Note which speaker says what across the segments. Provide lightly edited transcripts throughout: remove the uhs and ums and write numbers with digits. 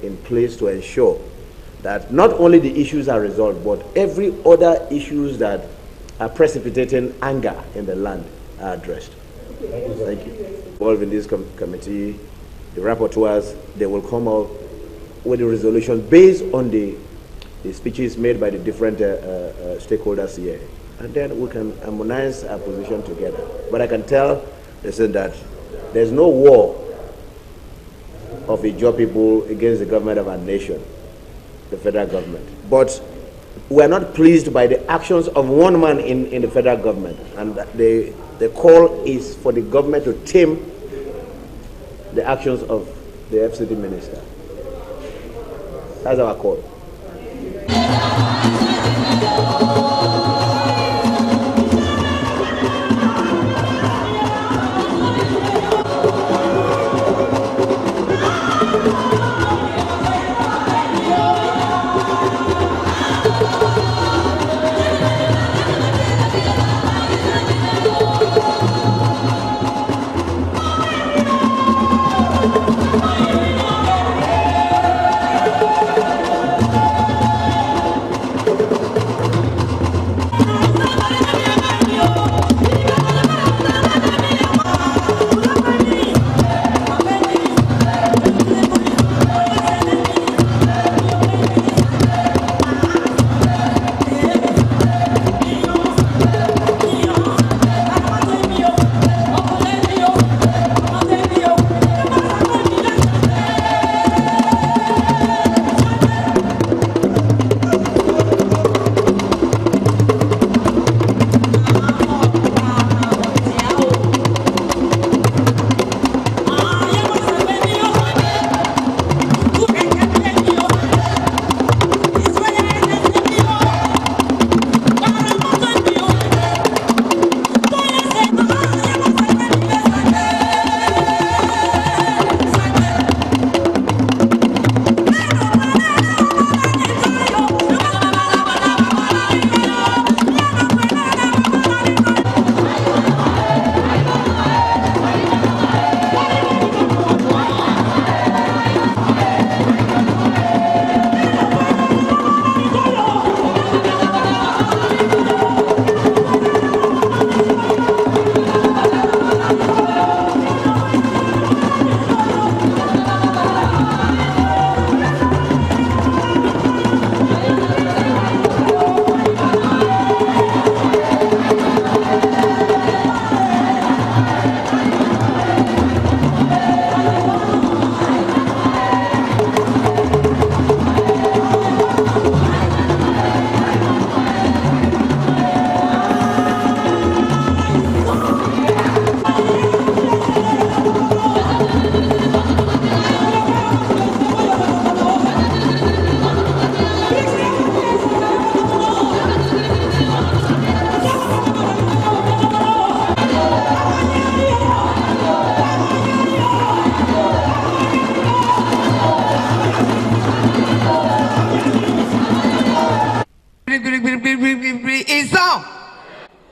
Speaker 1: in place to ensure that not only the issues are resolved, but every other issues that are precipitating anger in the land are addressed. Thank you. Involved in this committee, the rapporteurs, they will come out with a resolution based on the speeches made by the different stakeholders here. And then we can harmonize our position together. But I can tell, listen, that there's no war of Ijaw people against the government of our nation, the federal government. But we are not pleased by the actions of one man in the federal government. And the call is for the government to tame the actions of the FCD minister. That's our call.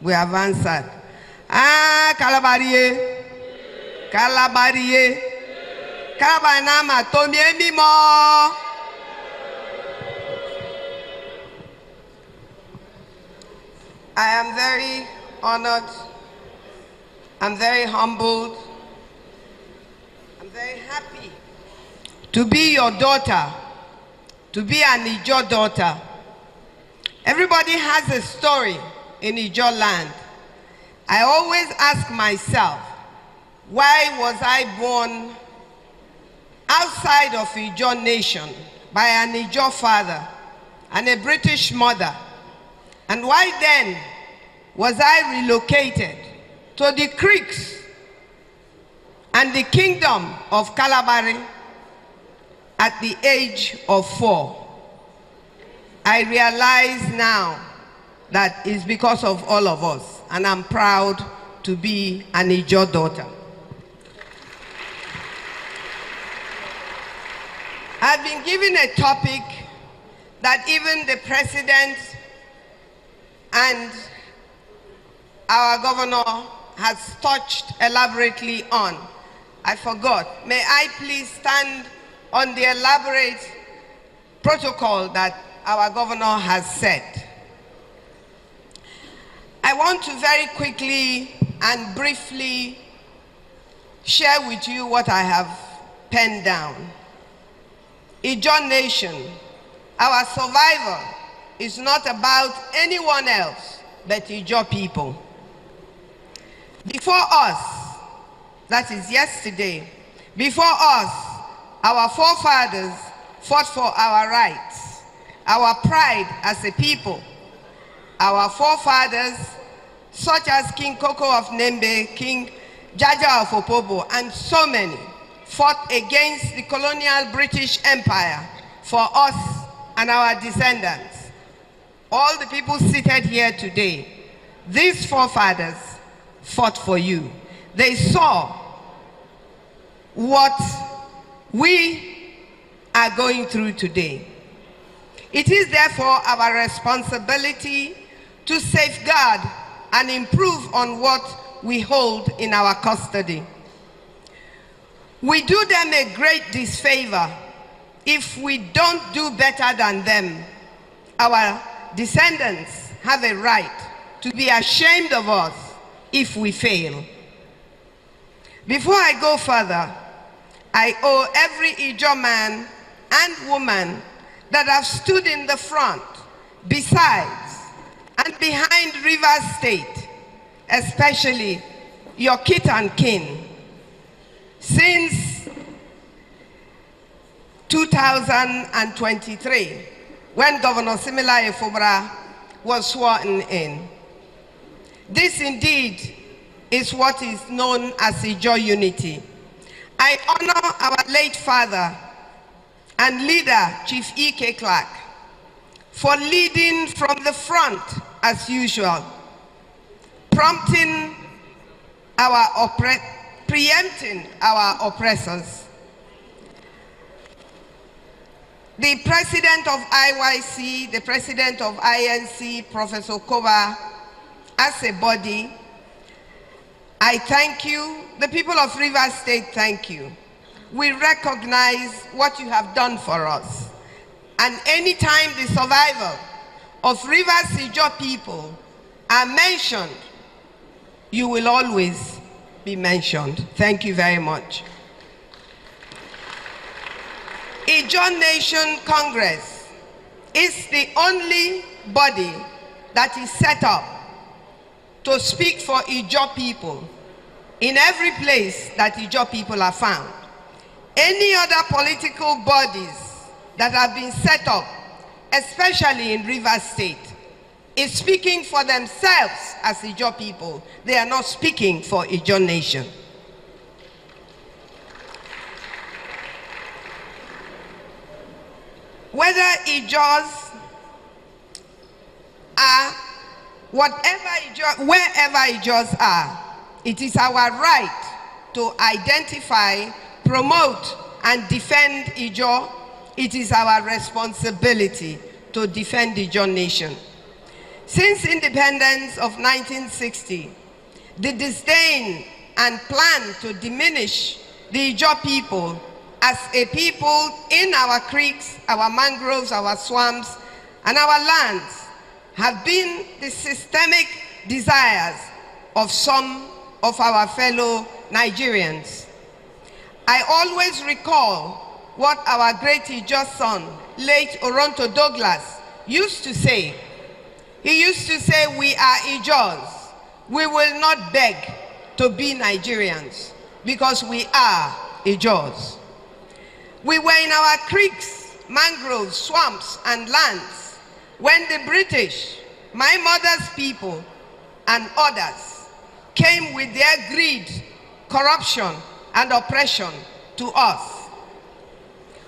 Speaker 2: We have answered. Ah, Calabarié, Calabarié, Cabanama, Tomie Mimo. I am very honored. I'm very humbled. I'm very happy to be your daughter, to be an Ijaw daughter. Everybody has a story in Ijaw land. I always ask myself, why was I born outside of Ijaw nation by an Ijaw father and a British mother? And why then was I relocated to the creeks and the kingdom of Calabari at the age of 4? I realize now that it's because of all of us, and I'm proud to be an Ijaw daughter. I've been given a topic that even the president and our governor has touched elaborately on. I forgot. May I please stand on the elaborate protocol that our governor has set. I want to very quickly and briefly share with you what I have penned down. Ijaw Nation, our survival is not about anyone else but Ijaw people. Before us, that is yesterday, before us, our forefathers fought for our rights, our pride as a people. Our forefathers, such as King Koko of Nembe, King Jaja of Opobo, and so many, fought against the colonial British Empire for us and our descendants. All the people seated here today, these forefathers fought for you. They saw what we are going through today. It is therefore our responsibility to safeguard and improve on what we hold in our custody. We do them a great disfavor if we don't do better than them. Our descendants have a right to be ashamed of us if we fail. Before I go further, I owe every Ijaw man and woman that have stood in the front, besides, and behind Rivers State, especially your kith and kin, since 2023, when Governor Similaye Fubara was sworn in. This indeed is what is known as Ijaw unity. I honor our late father and leader, Chief E.K. Clark, for leading from the front as usual, preempting our oppressors. The president of IYC, the president of INC, Professor Koba, as a body, I thank you. The people of Rivers State, thank you. We recognize what you have done for us. And anytime the survival of Rivers Ijaw people are mentioned, you will always be mentioned. Thank you very much. Ijaw Nation Congress is the only body that is set up to speak for Ijaw people in every place that Ijaw people are found. Any other political bodies that have been set up, especially in Rivers State, is speaking for themselves as Ijaw people. They are not speaking for Ijaw Nation. Whether Ijaws are, wherever Ijaws are, it is our right to identify, promote, and defend Ijaw. It is our responsibility to defend the Ijaw Nation. Since independence of 1960, the disdain and plan to diminish the Ijaw people as a people in our creeks, our mangroves, our swamps, and our lands have been the systemic desires of some of our fellow Nigerians. I always recall what our great Ijaw son, late Oronto Douglas, used to say. He used to say, we are Ijaws. We will not beg to be Nigerians because we are Ijaws. We were in our creeks, mangroves, swamps, and lands when the British, my mother's people, and others came with their greed, corruption, and oppression to us.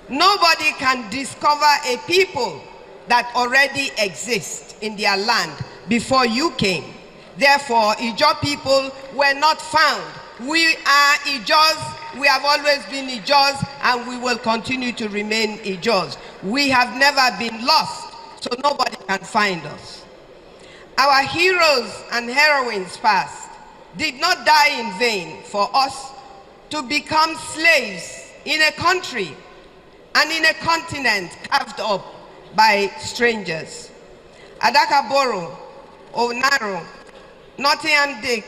Speaker 2: Nobody can discover a people that already exists in their land before you came. Therefore, Ijaw people were not found. We are Ijaws. We have always been Ijaws, and we will continue to remain Ijaws. We have never been lost, so nobody can find us. Our heroes and heroines past did not die in vain for us to become slaves in a country and in a continent carved up by strangers. Adakaboro, Onaro, Nottingham Dick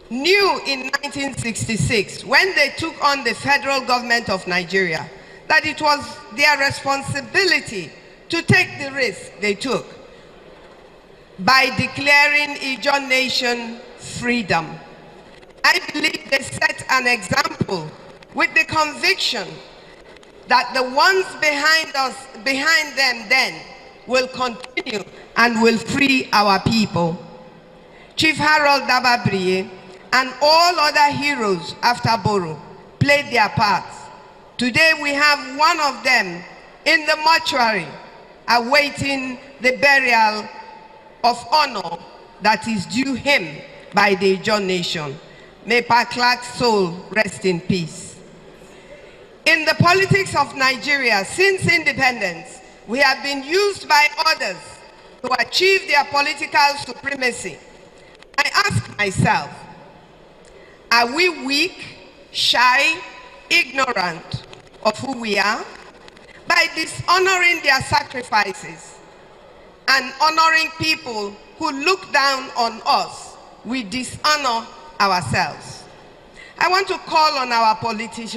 Speaker 2: knew in 1966, when they took on the federal government of Nigeria, that it was their responsibility to take the risk they took by declaring Ijaw Nation freedom. I believe they set an example with the conviction that the ones behind them then will continue and will free our people. Chief Harold Dababriye and all other heroes after Boro played their parts. Today we have one of them in the mortuary awaiting the burial of honor that is due him by the Ijaw Nation. May Pa Clark's soul rest in peace. In the politics of Nigeria, since independence, we have been used by others to achieve their political supremacy. I ask myself, are we weak, shy, ignorant of who we are? By dishonoring their sacrifices and honoring people who look down on us, we dishonor ourselves. I want to call on our politicians